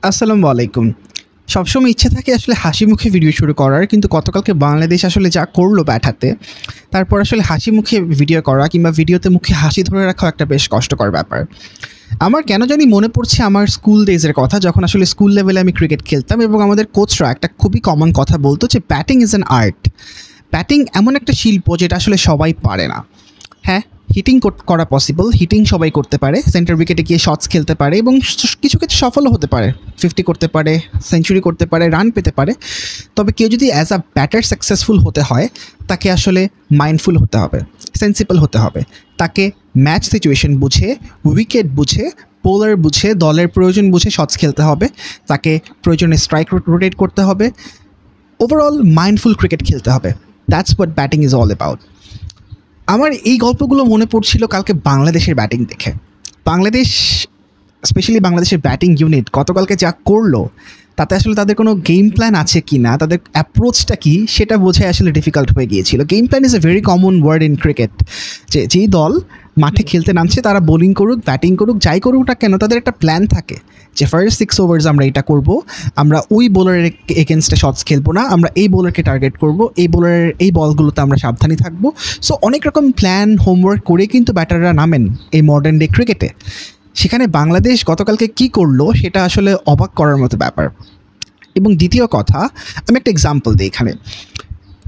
আসসালামু আলাইকুম। সবসময় ইচ্ছে থাকে আসলে হাসি মুখে ভিডিও শুরু করার, কিন্তু গতকালকে বাংলাদেশ আসলে যা করলো ব্যাট হাতে, তারপর আসলে হাসি মুখে ভিডিও করা কিংবা ভিডিওতে মুখে হাসি ধরে রাখাও একটা বেশ কষ্টকর ব্যাপার। আমার কেন জানি মনে পড়ছে আমার স্কুল ডেজের কথা, যখন আসলে স্কুল লেভেলে আমি ক্রিকেট খেলতাম এবং আমাদের কোচরা একটা খুবই কমন কথা বলতো যে batting is an art. Batting এমন একটা শিল্প যেটা আসলে সবাই পারে না। হ্যাঁ, হিটিং করা পসিবল, হিটিং সবাই করতে পারে, সেন্টার উইকেটে গিয়ে শটস খেলতে পারে এবং কিছু ক্ষেত্রে সফলও হতে পারে, 50 করতে পারে, সেঞ্চুরি করতে পারে, রান পেতে পারে। তবে কেউ যদি অ্যাজ আ ব্যাটার সাকসেসফুল হতে হয়, তাকে আসলে মাইন্ডফুল হতে হবে, সেন্সিবল হতে হবে। তাকে ম্যাচ সিচুয়েশন বুঝে, উইকেট বুঝে, বোলার বুঝে, দলের প্রয়োজন বুঝে শটস খেলতে হবে। তাকে প্রয়োজনে স্ট্রাইক রোটেট করতে হবে। ওভারঅল মাইন্ডফুল ক্রিকেট খেলতে হবে। That's what batting is all about. আমার এই গল্পগুলো মনে পড়ছিল কালকে বাংলাদেশের ব্যাটিং দেখে। বাংলাদেশ, স্পেশালি বাংলাদেশের ব্যাটিং ইউনিট গতকালকে যা করলো, তাতে আসলে তাদের কোনো গেম প্ল্যান আছে কি না, তাদের অ্যাপ্রোচটা কী, সেটা বোঝাই আসলে ডিফিকাল্ট হয়ে গিয়েছিল। Game plan is a very common word in cricket. যেই দল মাঠে খেলতে নামছে, তারা বোলিং করুক, ব্যাটিং করুক, যাই করুক না কেন, তাদের একটা প্ল্যান থাকে যে ফার্স্ট 6 ওভার্স আমরা এটা করব, আমরা ওই বোলারের এগেনস্টে শটস খেলবো না, আমরা এই বোলারকে টার্গেট করব, এই বোলারের এই বলগুলোতে আমরা সাবধানী থাকবো। সো অনেক রকম প্ল্যান, হোমওয়ার্ক করে কিন্তু ব্যাটাররা নামেন এই মডার্ন ডে ক্রিকেটে। সেখানে বাংলাদেশ গতকালকে কী করলো, সেটা আসলে অবাক করার মতো ব্যাপার। এবং দ্বিতীয় কথা, আমি একটা এক্সাম্পল দিই এখানে।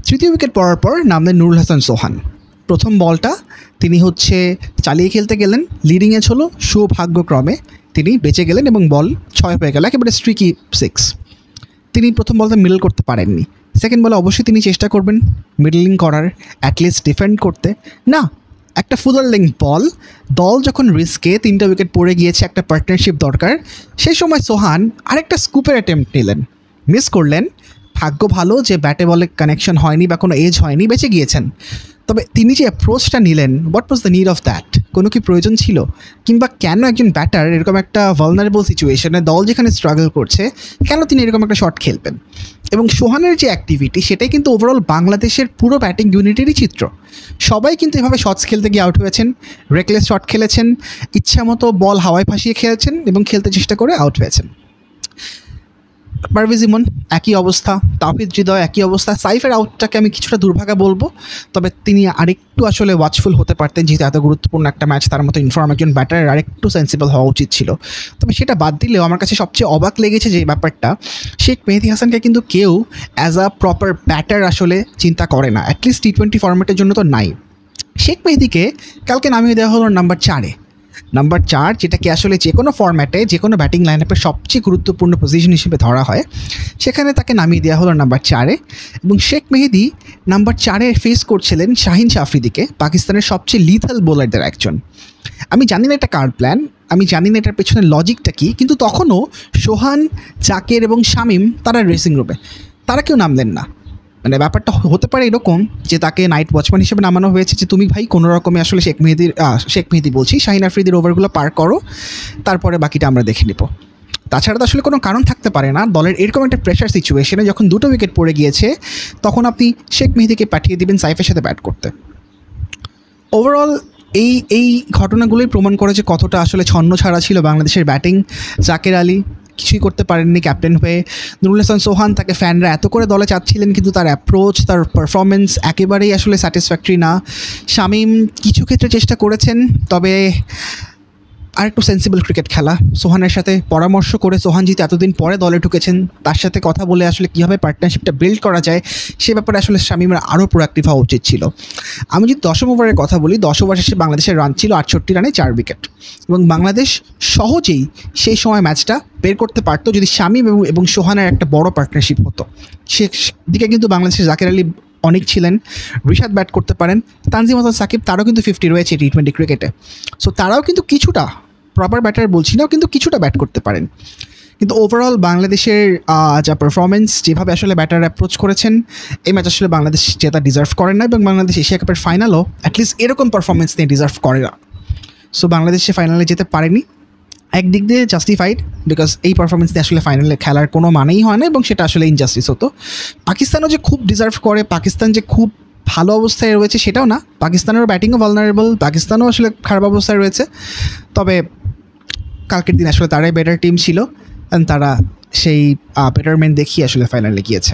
তৃতীয় উইকেট পড়ার পর নামলেন নুরুল হাসান সোহান। প্রথম বলটা তিনি চালিয়ে খেলতে গেলেন, লিডিংয়ে ছিল, সৌভাগ্যক্রমে তিনি বেঁচে গেলেন এবং বল 6 হয়ে গেল, একেবারে স্ট্রিকি 6। তিনি প্রথম বলটা মিডল করতে পারেননি। সেকেন্ড বলে অবশ্যই তিনি চেষ্টা করবেন মিডলিং করার, অ্যাটলিস্ট ডিফেন্ড করতে। না, একটা ফুলার লেংথ বল, দল যখন রিস্কে 3টা উইকেট পড়ে গিয়েছে, একটা পার্টনারশিপ দরকার, সেই সময় সোহান আরেকটা স্কুপের অ্যাটেম্প্ট নিলেন, মিস করলেন। ভাগ্য ভালো যে ব্যাটে বলে কানেকশন হয়নি বা কোনো এজ হয়নি, বেঁচে গিয়েছেন। তবে তিনি যে অ্যাপ্রোচটা নিলেন, what was the need of that? কোনো কি প্রয়োজন ছিল? কিংবা কেন একজন ব্যাটার এরকম একটা ভালনারেবল সিচুয়েশনে, দল যেখানে স্ট্রাগল করছে, কেন তিনি এরকম একটা শট খেলবেন? এবং সোহানের যে অ্যাক্টিভিটি, সেটাই কিন্তু ওভারঅল বাংলাদেশের পুরো ব্যাটিং ইউনিটেরই চিত্র। সবাই কিন্তু এভাবে শটস খেলতে গিয়ে আউট হয়েছেন, রেকলেস শট খেলেছেন, ইচ্ছামতো বল হাওয়ায় ভাসিয়ে খেলেছেন এবং খেলতে চেষ্টা করে আউট হয়েছেন। পারভেজ ইমন একই অবস্থা, তাওহিদ হৃদয় একই অবস্থা। সাইফের আউটটাকে আমি কিছুটা দুর্ভাগা বলবো, তবে তিনি আরেকটু আসলে ওয়াচফুল হতে পারতেন, যেহেতু এত গুরুত্বপূর্ণ একটা ম্যাচ, তার মতো ইনফর্ম একজন ব্যাটারের আরেকটু সেন্সিবল হওয়া উচিত ছিল। তবে সেটা বাদ দিলেও আমার কাছে সবচেয়ে অবাক লেগেছে যে ব্যাপারটা, শেখ মেহেদী হাসানকে কিন্তু কেউ অ্যাজ আ প্রপার ব্যাটার আসলে চিন্তা করে না, অ্যাটলিস্ট T20 ফরম্যাটের জন্য তো নাই। শেখ মেহেদীকে কালকে নামিয়ে দেওয়া হলো নাম্বার 4-এ। নাম্বার 4, যেটাকে আসলে যে কোনো ফরম্যাটে, যে কোনো ব্যাটিং লাইন আপের সবচেয়ে গুরুত্বপূর্ণ পজিশন হিসেবে ধরা হয়, সেখানে তাকে নামিয়ে দেওয়া হলো নাম্বার 4-এ। এবং শেখ মেহেদী নাম্বার 4-এ ফেস করছিলেন শাহিন আফ্রিদিকে, পাকিস্তানের সবচেয়ে লিথাল বোলারদের একজন। আমি জানি না এটা কার প্ল্যান, আমি জানি না এটার পেছনে লজিকটা কী, কিন্তু তখনও সোহান, জাকের এবং শামীম তারা ড্রেসিং রুমে, তারা কেউ নামলেন না। মানে ব্যাপারটা হতে পারে এরকম যে তাকে নাইট ওয়াচম্যান হিসেবে নামানো হয়েছে, যে তুমি ভাই কোনো রকমে আসলে শেখ মেহেদী বলছি, শাহিন আফ্রিদির ওভারগুলো পার করো, তারপরে বাকিটা আমরা দেখে নেব। তাছাড়া তো আসলে কোনো কারণ থাকতে পারে না দলের এরকম একটা প্রেশার সিচুয়েশনে, যখন 2টো উইকেট পড়ে গিয়েছে, তখন আপনি শেখ মেহেদীকে পাঠিয়ে দিবেন সাইফের সাথে ব্যাট করতে। ওভারঅল এই ঘটনাগুলোই প্রমাণ করে যে কতটা আসলে ছন্ন ছাড়া ছিল বাংলাদেশের ব্যাটিং। জাকের আলী কিছুই করতে পারেননি ক্যাপ্টেন হয়ে। নুরুল হাসান সোহান, তাকে ফ্যানরা এত করে দলে চাচ্ছিলেন, কিন্তু তার অ্যাপ্রোচ, তার পারফরমেন্স একেবারেই আসলে স্যাটিসফ্যাক্টরি না। শামীম কিছু ক্ষেত্রে চেষ্টা করেছেন, তবে আরেকটু সেন্সিবল ক্রিকেট খেলা, সোহানের সাথে পরামর্শ করে, সোহান যেহেতু এতদিন পরে দলে ঢুকেছেন, তার সাথে কথা বলে আসলে কীভাবে পার্টনারশিপটা বিল্ড করা যায়, সে ব্যাপারে আসলে শামীমের আরও প্রোঅ্যাক্টিভ হওয়া উচিত ছিল। আমি যদি 10ম ওভারের কথা বলি, 10 ওভার শেষে বাংলাদেশের রান ছিল 68 রানে 4 উইকেট, এবং বাংলাদেশ সহজেই সেই সময় ম্যাচটা বের করতে পারতো যদি শামীম এবং সোহানের একটা বড় পার্টনারশিপ হতো। সেদিকে কিন্তু বাংলাদেশের জাকের আলী অনেক ছিলেন, রিশাদ ব্যাট করতে পারেন, তানজিম হাসান সাকিব, তারও কিন্তু 50 রয়েছে T20 ক্রিকেটে। সো তারাও কিন্তু কিছুটা, প্রপার ব্যাটার বলছি না, কিন্তু কিছুটা ব্যাট করতে পারেন। কিন্তু ওভারঅল বাংলাদেশের যা পারফরমেন্স, যেভাবে আসলে ব্যাটার অ্যাপ্রোচ করেছেন, এই ম্যাচ আসলে বাংলাদেশ জেতা ডিজার্ভ করে না, এবং বাংলাদেশ এশিয়া কাপের ফাইনালও অ্যাটলিস্ট এরকম পারফরমেন্স নিয়ে ডিজার্ভ করে না। সো বাংলাদেশ ফাইনালে যেতে পারেনি, একদিক দিয়ে জাস্টিফাইড, বিকজ এই পারফরমেন্স দিয়ে আসলে ফাইনালে খেলার কোনো মানেই হয় না, এবং সেটা আসলে ইনজাস্টিস হতো। পাকিস্তানও যে খুব ডিজার্ভ করে, পাকিস্তান যে খুব ভালো অবস্থায় রয়েছে সেটাও না, পাকিস্তানেরও ব্যাটিংও ভালনারেবল, পাকিস্তানও আসলে খারাপ অবস্থায় রয়েছে। তবে কালকের দিন আসলে তারাই বেটার টিম ছিল। তারা সেই বেটারমেন্ট দেখিয়ে আসলে ফাইনালে গিয়েছে।